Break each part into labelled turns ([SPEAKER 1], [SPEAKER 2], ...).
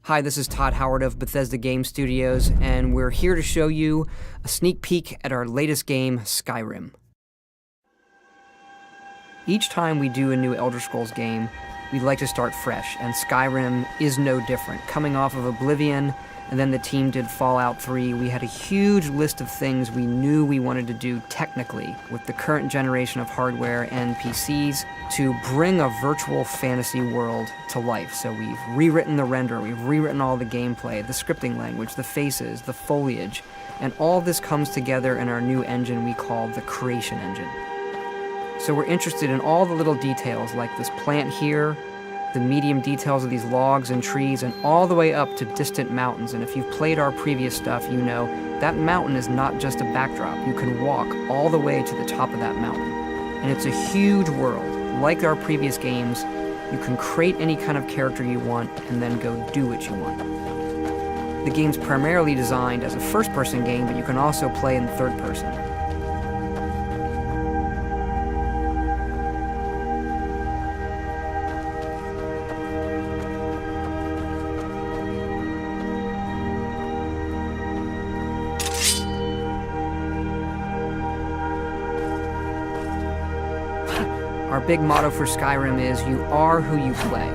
[SPEAKER 1] Hi, this is Todd Howard of Bethesda Game Studios, and we're here to show you a sneak peek at our latest game, Skyrim. Each time we do a new Elder Scrolls game, we'd like to start fresh, and Skyrim is no different. Coming off of Oblivion, and then the team did Fallout 3, we had a huge list of things we knew we wanted to do technically with the current generation of hardware and PCs to bring a virtual fantasy world to life. So we've rewritten the render, we've rewritten all the gameplay, the scripting language, the faces, the foliage, and all this comes together in our new engine we call the Creation Engine. So we're interested in all the little details like this plant here, the medium details of these logs and trees, and all the way up to distant mountains. And if you've played our previous stuff, you know that mountain is not just a backdrop. You can walk all the way to the top of that mountain. And it's a huge world. Like our previous games, you can create any kind of character you want and then go do what you want. The game's primarily designed as a first-person game, but you can also play in third person. Our big motto for Skyrim is, you are who you play.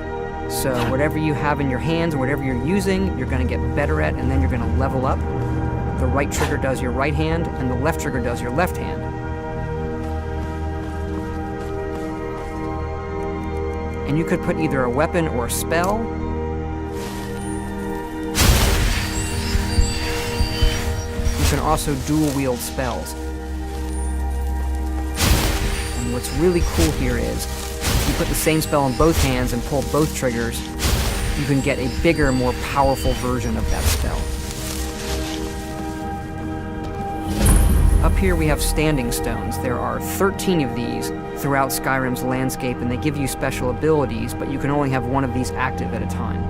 [SPEAKER 1] So whatever you have in your hands, or whatever you're using, you're going to get better at, and then you're going to level up. The right trigger does your right hand, and the left trigger does your left hand. And you could put either a weapon or a spell. You can also dual-wield spells. What's really cool here is, if you put the same spell in both hands and pull both triggers, you can get a bigger, more powerful version of that spell. Up here we have standing stones. There are 13 of these throughout Skyrim's landscape, and they give you special abilities, but you can only have one of these active at a time.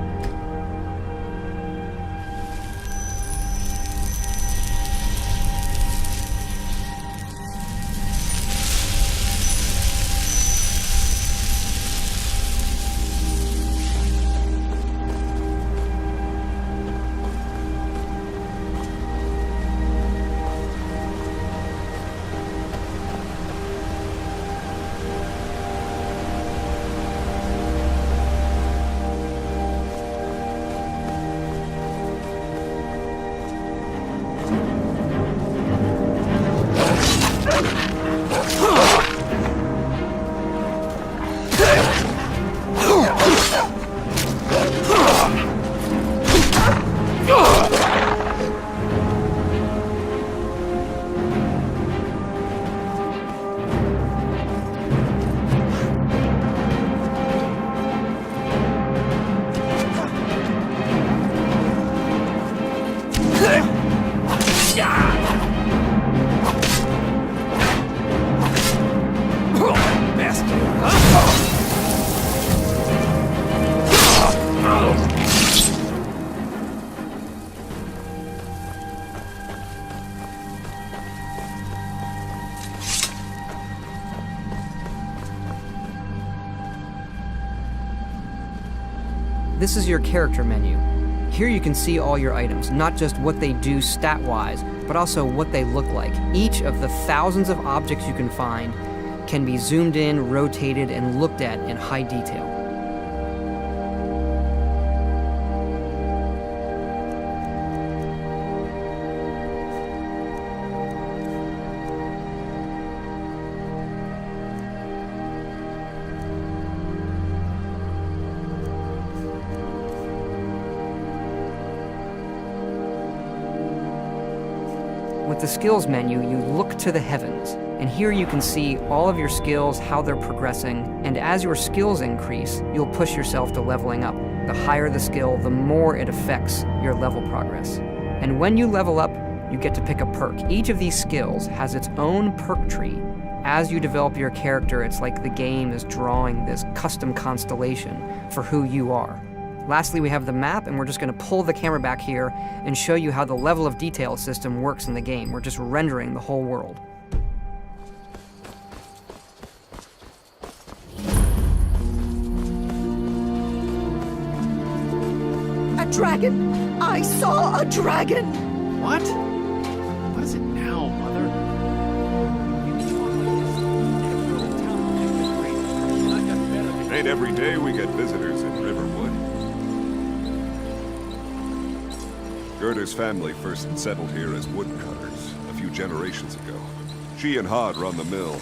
[SPEAKER 1] This is your character menu. Here you can see all your items, not just what they do stat-wise, but also what they look like. Each of the thousands of objects you can find can be zoomed in, rotated, and looked at in high detail. With the skills menu, you look to the heavens, and here you can see all of your skills, how they're progressing, and as your skills increase, you'll push yourself to leveling up. The higher the skill, the more it affects your level progress. And when you level up, you get to pick a perk. Each of these skills has its own perk tree. As you develop your character, it's like the game is drawing this custom constellation for who you are. Lastly, we have the map, and we're just going to pull the camera back here and show you how the level of detail system works in the game. We're just rendering the whole world.
[SPEAKER 2] A dragon! I saw a dragon!
[SPEAKER 3] What? What is it now, Mother?
[SPEAKER 4] Ain't every day we get visitors in Riverwood. Gerda's family first settled here as woodcutters a few generations ago. She and Hod run the mill.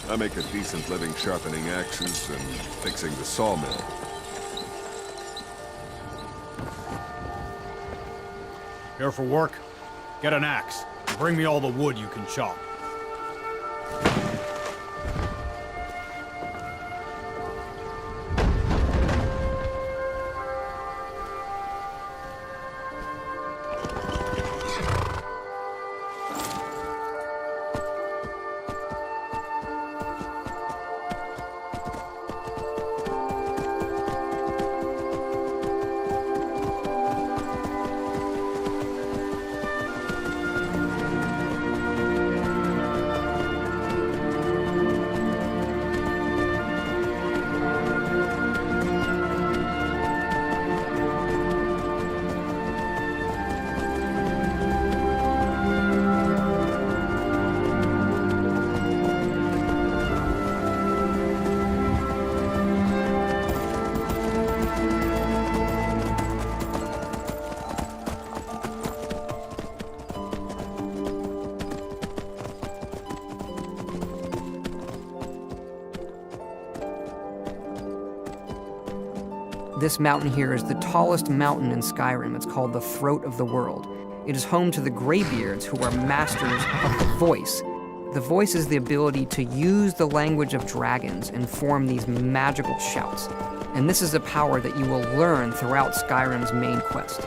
[SPEAKER 4] I make a decent living sharpening axes and fixing the sawmill.
[SPEAKER 3] Here for work? Get an axe. Bring me all the wood you can chop.
[SPEAKER 1] This mountain here is the tallest mountain in Skyrim. It's called the Throat of the World. It is home to the Greybeards, who are masters of the voice. The voice is the ability to use the language of dragons and form these magical shouts. And this is a power that you will learn throughout Skyrim's main quest.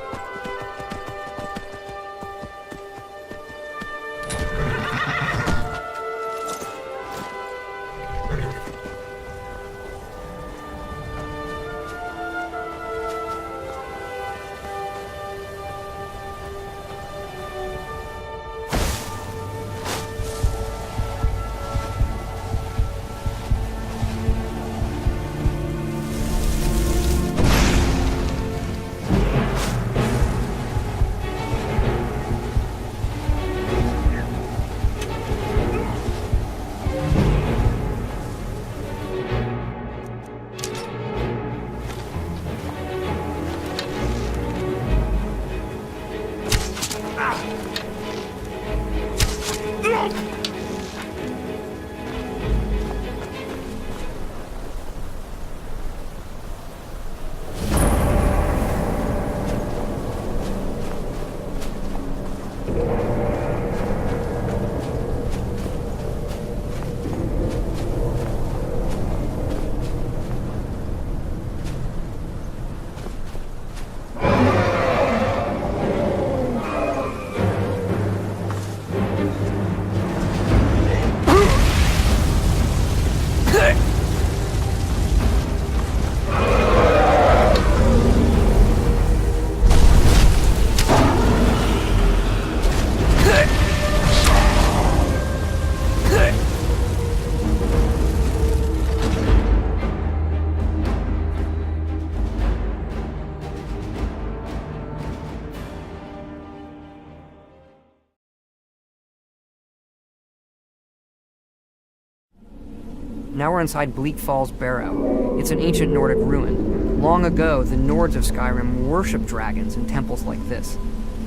[SPEAKER 1] Now we're inside Bleak Falls Barrow. It's an ancient Nordic ruin. Long ago, the Nords of Skyrim worshipped dragons in temples like this,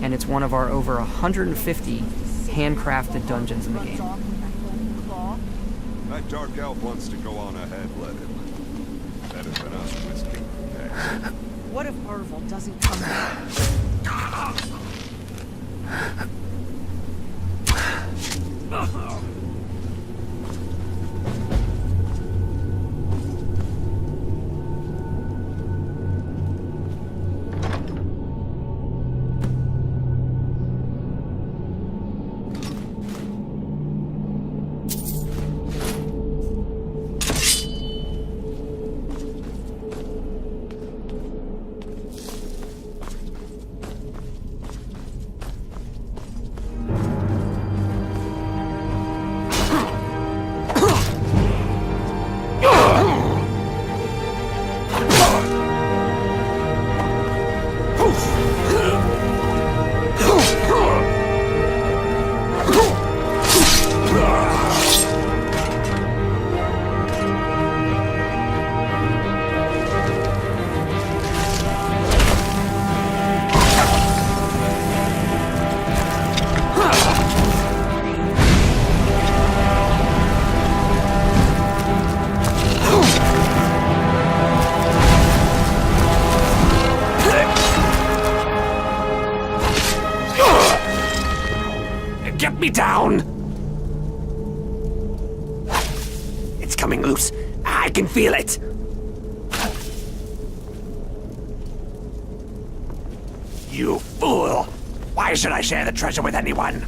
[SPEAKER 1] and it's one of our over 150 handcrafted dungeons in the game.
[SPEAKER 4] That dark elf wants to go on ahead, let him. That has been us whisking next.
[SPEAKER 2] What if Orville doesn't come back?
[SPEAKER 5] can feel it! You fool! Why should I share the treasure with anyone?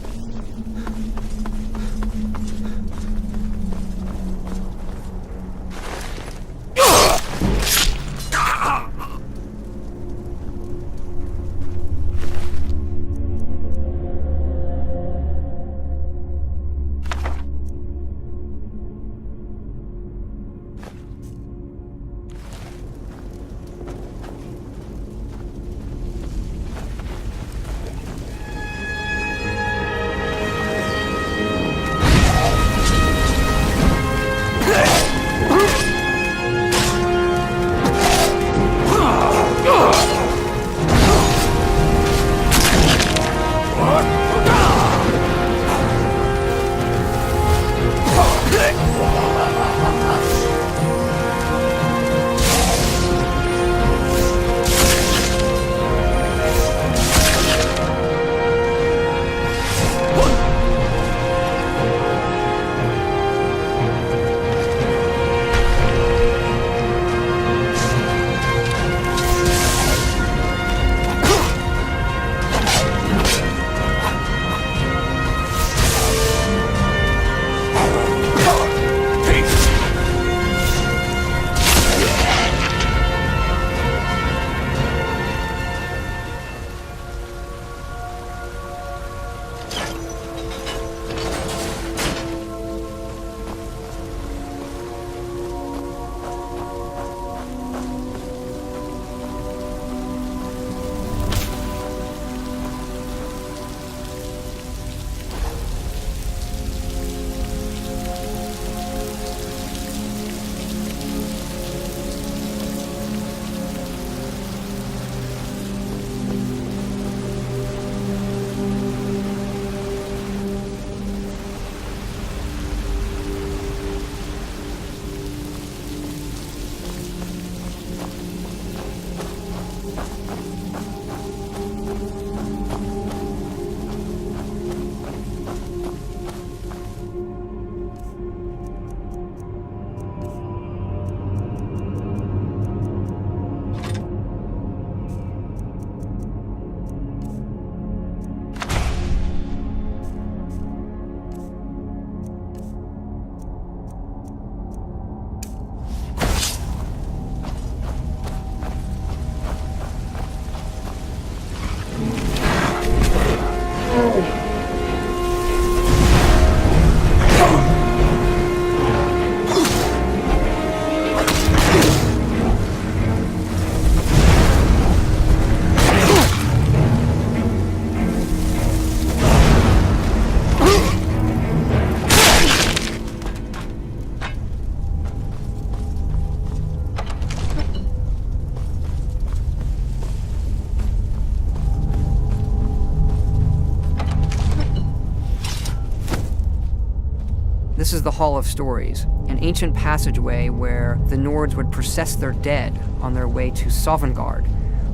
[SPEAKER 1] This is the Hall of Stories, an ancient passageway where the Nords would process their dead on their way to Sovngarde,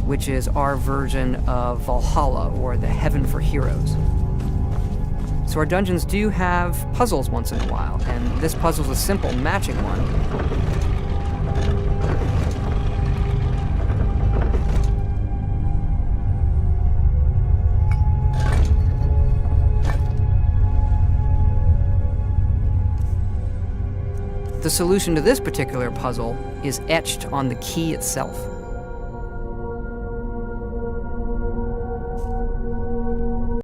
[SPEAKER 1] which is our version of Valhalla, or the Heaven for Heroes. So our dungeons do have puzzles once in a while, and this puzzle's a simple matching one. The solution to this particular puzzle is etched on the key itself.